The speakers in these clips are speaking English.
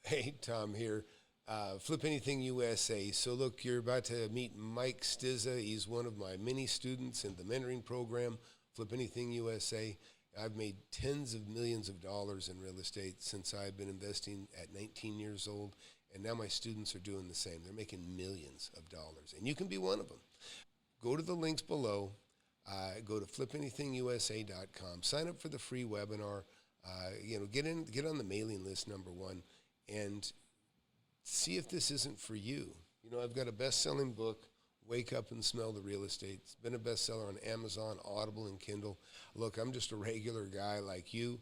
Hey, Tom here. Flip Anything USA. So, look, you're about to meet Mike Stizza. He's one of my many students in the mentoring program, Flip Anything USA. I've made tens of millions of dollars in real estate since I've been investing at 19 years old, and now my students are doing the same. They're making millions of dollars, and you can be one of them. Go to the links below. Go to flipanythingusa.com. Sign up for the free webinar. Get on the mailing list, number one, and see if this isn't for you. I've got a best-selling book, Wake Up and Smell the Real Estate. It's been a bestseller on Amazon, Audible, and Kindle. Look, I'm just a regular guy like you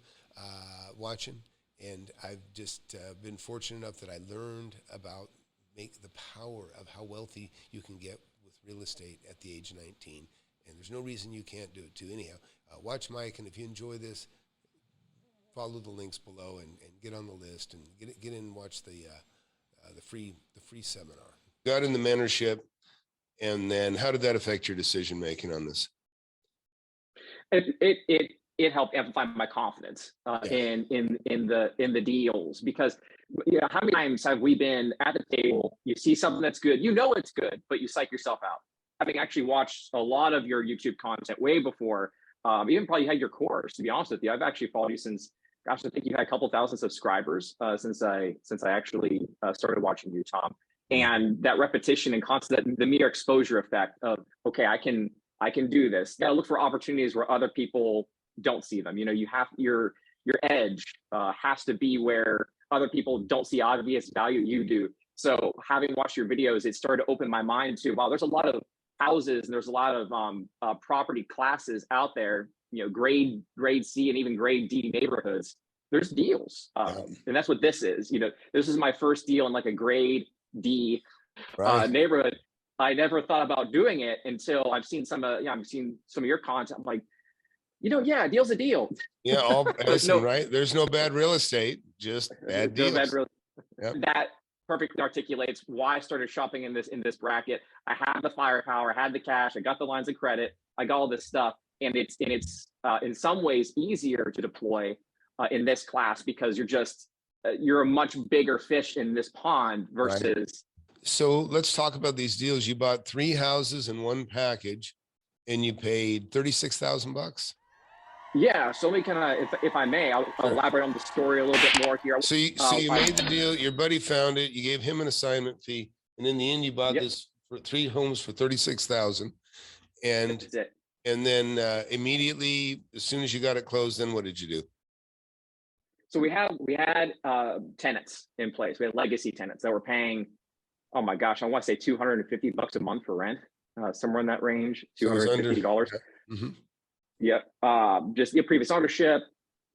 watching, and I've just been fortunate enough that I learned about the power of how wealthy you can get with real estate at the age of 19. And there's no reason you can't do it too. Anyhow, watch Mike, and if you enjoy this, follow the links below and get on the list and get in and watch the free seminar. Got in the mentorship, and then how did that affect your decision making on this? It helped amplify my confidence in the deals, because how many times have we been at the table, you see something that's good, it's good, but you psych yourself out. Having actually watched a lot of your YouTube content way before, even probably had your course, to be honest with you. I've actually followed you since, gosh, I think you had a couple thousand subscribers since I actually started watching you, Tom. And that repetition and constant, the mere exposure effect of, okay, I can do this. You gotta look for opportunities where other people don't see them. You have your edge has to be where other people don't see obvious value, you do. So having watched your videos, it started to open my mind to, wow, there's a lot of houses and there's a lot of property classes out there, grade C and even grade D neighborhoods. There's deals, and that's what this is. This is my first deal in like a grade D neighborhood. I never thought about doing it until I've seen some of your content. I'm like, deal's a deal. Yeah, all Edison, right? There's no bad real estate, just bad deals. No bad real. Yep. That perfectly articulates why I started shopping in this bracket. I had the firepower, I had the cash, I got the lines of credit, I got all this stuff, and it's in some ways easier to deploy in this class because you're a much bigger fish in this pond versus. Right. So let's talk about these deals. You bought 3 houses in one package, and you paid $36,000. Yeah, so let me kind of, if I may, I'll elaborate on the story a little bit more here. So you made the deal, your buddy found it, you gave him an assignment fee, and in the end you bought this for 3 homes for $36,000. And that's it. And then immediately, as soon as you got it closed, then what did you do? So we had tenants in place. We had legacy tenants that were paying, oh my gosh, I want to say $250 a month for rent, somewhere in that range, $250. Mm-hmm. Yep. Just previous ownership.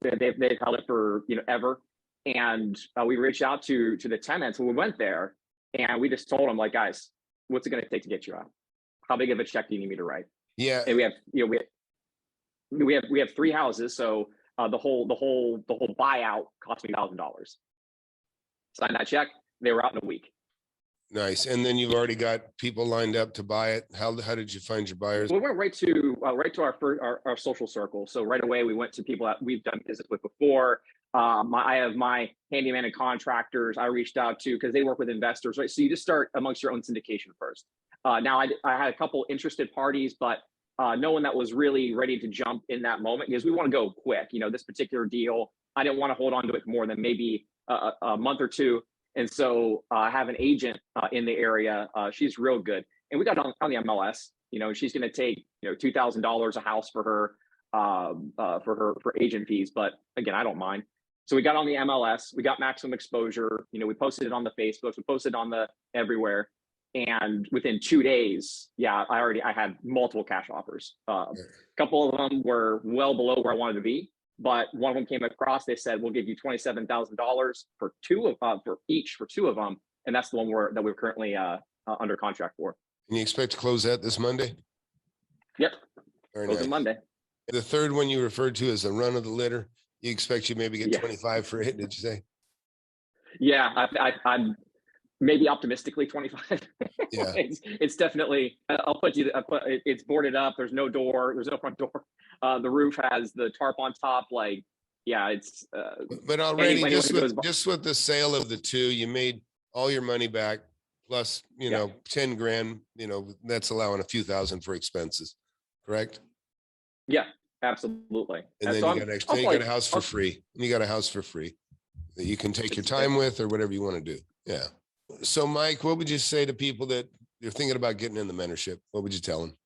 They've held it for ever. And we reached out to the tenants when we went there, and we just told them, like, guys, what's it going to take to get you out? How big of a check do you need me to write? Yeah. And we have 3 houses, so the whole buyout cost me $1,000. Signed that check. They were out in a week. Nice. And then you've already got people lined up to buy it. How did you find your buyers? We went right to our social circle. So right away we went to people that we've done business with before. I have my handyman and contractors I reached out to because they work with investors, right? So you just start amongst your own syndication first. Now I had a couple interested parties, but no one that was really ready to jump in that moment because we want to go quick. This particular deal, I didn't want to hold on to it more than maybe a month or two. And so I have an agent in the area. She's real good. And we got on the MLS, she's going to take, $2,000 a house for her agent fees. But again, I don't mind. So we got on the MLS, we got maximum exposure. We posted it on the Facebook, we posted on the everywhere. And within 2 days, I had multiple cash offers. A couple of them were well below where I wanted to be. But one of them came across. They said, we'll give you $27,000 for 2 of them. And that's the one that we're currently under contract for. And you expect to close that this Monday? Yep. Very nice. Monday. The third one you referred to as the run of the litter. You expect you maybe get 25 for it, did you say? Yeah, I'm maybe optimistically 25. Yeah. It's definitely, it's boarded up. There's no door. There's no front door. The roof has the tarp on top. Like, yeah, it's But already anyone just who goes, just with the sale of the two, you made all your money back plus, yeah, 10 grand, that's allowing a few thousand for expenses, correct? yeah, absolutely. And And then so you I'm got extra, you hopefully, got a house for free. And you got a house for free that you can take your it's time with or whatever you want to do. Yeah. So Mike, what would you say to people that you're thinking about getting in the mentorship? What would you tell them?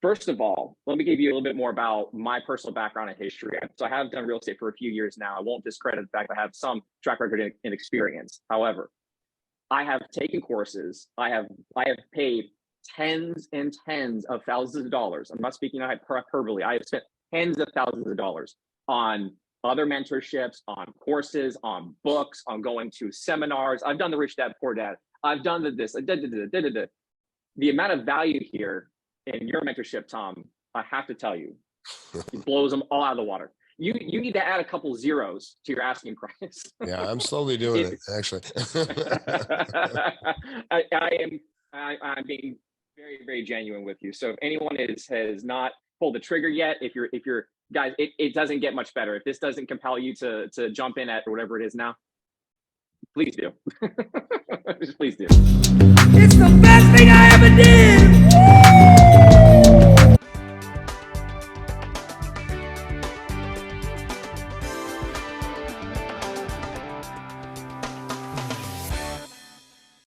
first of all, let me give you a little bit more about my personal background and history. So I have done real estate for a few years now. I won't discredit the fact that I have some track record and experience. However, I have taken courses. I have paid tens and tens of thousands of dollars. I'm not speaking hyperbole. I have spent tens of thousands of dollars on other mentorships, on courses, on books, on going to seminars. I've done the Rich Dad Poor Dad. I've done this. The amount of value here in your mentorship, Tom, I have to tell you, it blows them all out of the water. You need to add a couple zeros to your asking price. Yeah, I'm slowly doing it actually. I'm being very, very genuine with you. So if anyone has not pulled the trigger yet, if you're guys, it doesn't get much better. If this doesn't compel you to jump in at whatever it is now, please do. Just please do. It's the best thing I ever did. Woo!